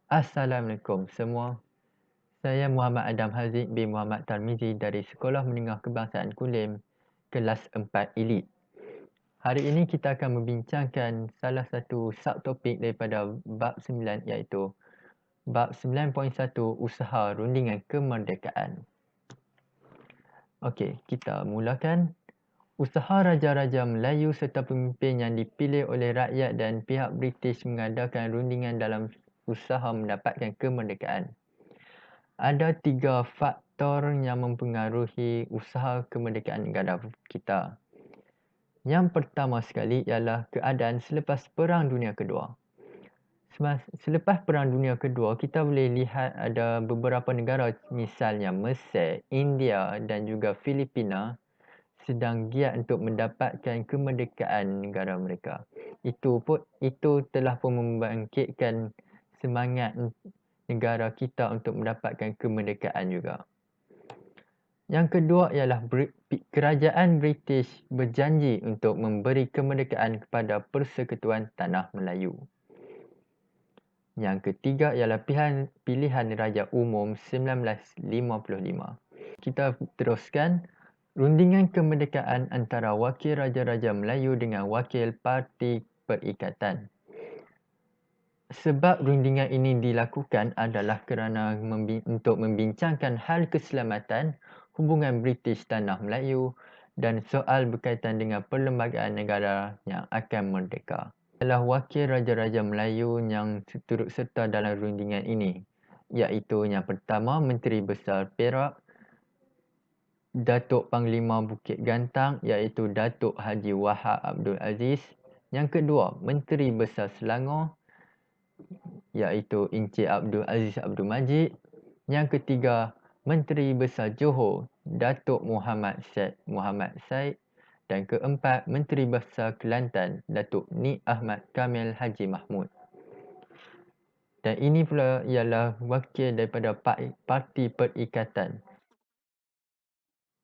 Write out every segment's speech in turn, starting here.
Assalamualaikum semua. Saya Muhammad Adam Haziq bin Muhammad Tarmizi dari Sekolah Menengah Kebangsaan Kulim, kelas 4 Elit. Hari ini kita akan membincangkan salah satu subtopik daripada bab 9 iaitu bab 9.1 Usaha Rundingan Kemerdekaan. Okey, kita mulakan. Usaha Raja-Raja Melayu serta pemimpin yang dipilih oleh rakyat dan pihak British mengadakan rundingan dalam usaha mendapatkan kemerdekaan. Ada 3 faktor yang mempengaruhi usaha kemerdekaan negara kita. Yang pertama sekali ialah keadaan selepas Perang Dunia Kedua. Selepas Perang Dunia Kedua, kita boleh lihat ada beberapa negara misalnya Mesir, India dan juga Filipina sedang giat untuk mendapatkan kemerdekaan negara mereka. Itu telah pun membangkitkan semangat negara kita untuk mendapatkan kemerdekaan juga. Yang kedua ialah kerajaan British berjanji untuk memberi kemerdekaan kepada Persekutuan Tanah Melayu. Yang ketiga ialah pilihan Raja Umum 1955. Kita teruskan. Rundingan kemerdekaan antara Wakil Raja-Raja Melayu dengan Wakil Parti Perikatan. Sebab rundingan ini dilakukan adalah kerana untuk membincangkan hal keselamatan hubungan British Tanah Melayu dan soal berkaitan dengan perlembagaan negara yang akan merdeka. Adalah Wakil Raja-Raja Melayu yang turut serta dalam rundingan ini, iaitu yang pertama Menteri Besar Perak, Datuk Panglima Bukit Gantang iaitu Datuk Haji Wahab Abdul Aziz. Yang kedua, Menteri Besar Selangor iaitu Encik Abdul Aziz Abdul Majid. Yang ketiga, Menteri Besar Johor Datuk Muhammad Syed Muhammad Said. Dan keempat, Menteri Besar Kelantan Datuk Ni Ahmad Kamil Haji Mahmud. Dan ini pula ialah wakil daripada Parti Perikatan.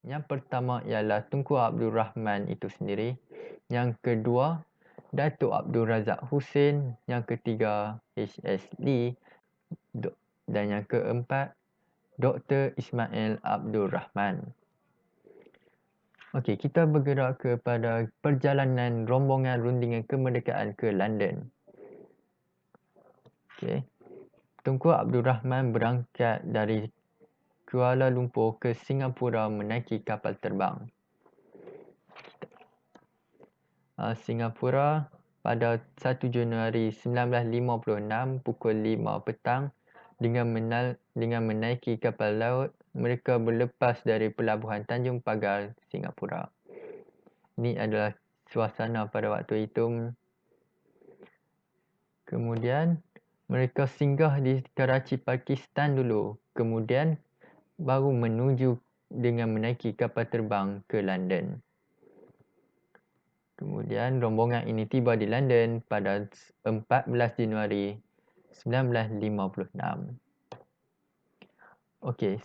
Yang pertama ialah Tunku Abdul Rahman itu sendiri. Yang kedua, Datuk Abdul Razak Hussein. Yang ketiga, HS Lee. Dan yang keempat, Dr. Ismail Abdul Rahman. Okey, kita bergerak kepada perjalanan rombongan rundingan kemerdekaan ke London. Okey. Tunku Abdul Rahman berangkat dari Kuala Lumpur ke Singapura menaiki kapal terbang. Singapura pada 1 Januari 1956 pukul 5 petang dengan menaiki kapal laut, mereka berlepas dari pelabuhan Tanjung Pagar, Singapura. Ini adalah suasana pada waktu itu. Kemudian mereka singgah di Karachi, Pakistan dulu. Kemudian baru menuju dengan menaiki kapal terbang ke London. Kemudian rombongan ini tiba di London pada 14 Januari 1956. Okey,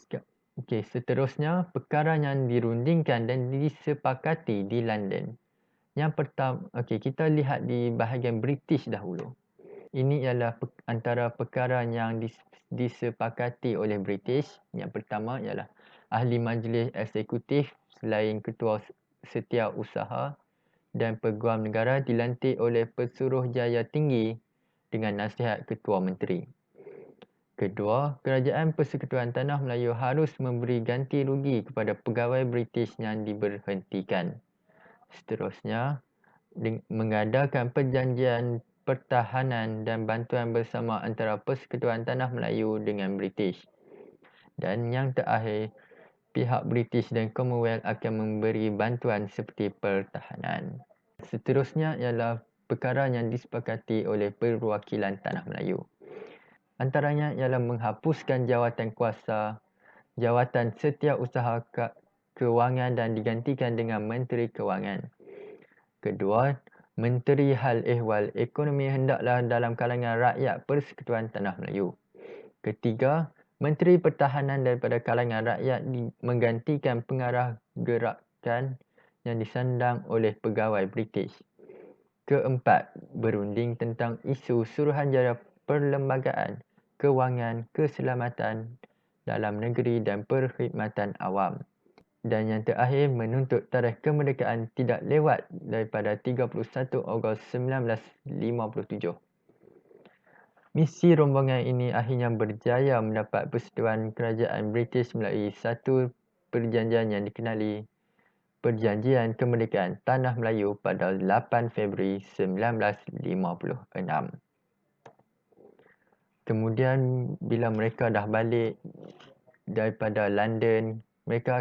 seterusnya perkara yang dirundingkan dan disepakati di London. Yang pertama, kita lihat di bahagian British dahulu. Ini ialah antara perkara yang disepakati oleh British. Yang pertama ialah Ahli Majlis Eksekutif selain Ketua Setiausaha dan Peguam Negara dilantik oleh Pesuruhjaya Tinggi dengan nasihat Ketua Menteri. Kedua, Kerajaan Persekutuan Tanah Melayu harus memberi ganti rugi kepada pegawai British yang diberhentikan. Seterusnya, mengadakan perjanjian pertahanan dan bantuan bersama antara Persekutuan Tanah Melayu dengan British. Dan yang terakhir, pihak British dan Commonwealth akan memberi bantuan seperti pertahanan. Seterusnya ialah perkara yang disepakati oleh Perwakilan Tanah Melayu. Antaranya ialah menghapuskan jawatan kuasa, jawatan Setiausaha Kewangan dan digantikan dengan Menteri Kewangan. Kedua, Menteri Hal Ehwal Ekonomi hendaklah dalam kalangan rakyat Persekutuan Tanah Melayu. Ketiga, Menteri Pertahanan daripada kalangan rakyat menggantikan pengarah gerakan yang disandang oleh pegawai British. Keempat, berunding tentang isu Suruhanjaya Perlembagaan, Kewangan, Keselamatan dalam negeri dan Perkhidmatan Awam. Dan yang terakhir, menuntut tarikh kemerdekaan tidak lewat daripada 31 Ogos 1957. Misi rombongan ini akhirnya berjaya mendapat persetujuan kerajaan British melalui satu perjanjian yang dikenali Perjanjian Kemerdekaan Tanah Melayu pada 8 Februari 1956. Kemudian bila mereka dah balik daripada London, mereka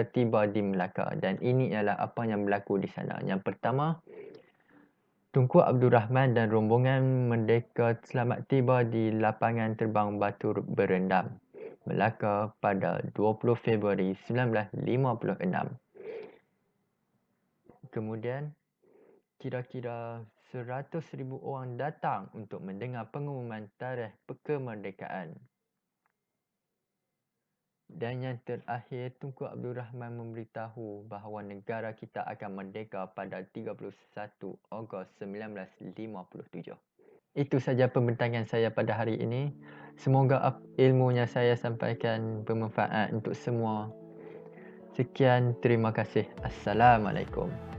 tiba di Melaka, dan ini ialah apa yang berlaku di sana. Yang pertama, Tunku Abdul Rahman dan rombongan Merdeka selamat tiba di lapangan terbang Batu Berendam, Melaka pada 20 Februari 1956. Kemudian kira-kira 100,000 orang datang untuk mendengar pengumuman tarikh kemerdekaan. Dan yang terakhir, Tunku Abdul Rahman memberitahu bahawa negara kita akan merdeka pada 31 Ogos 1957. Itu saja pembintangan saya pada hari ini. Semoga ilmu yang saya sampaikan bermanfaat untuk semua. Sekian, terima kasih. Assalamualaikum.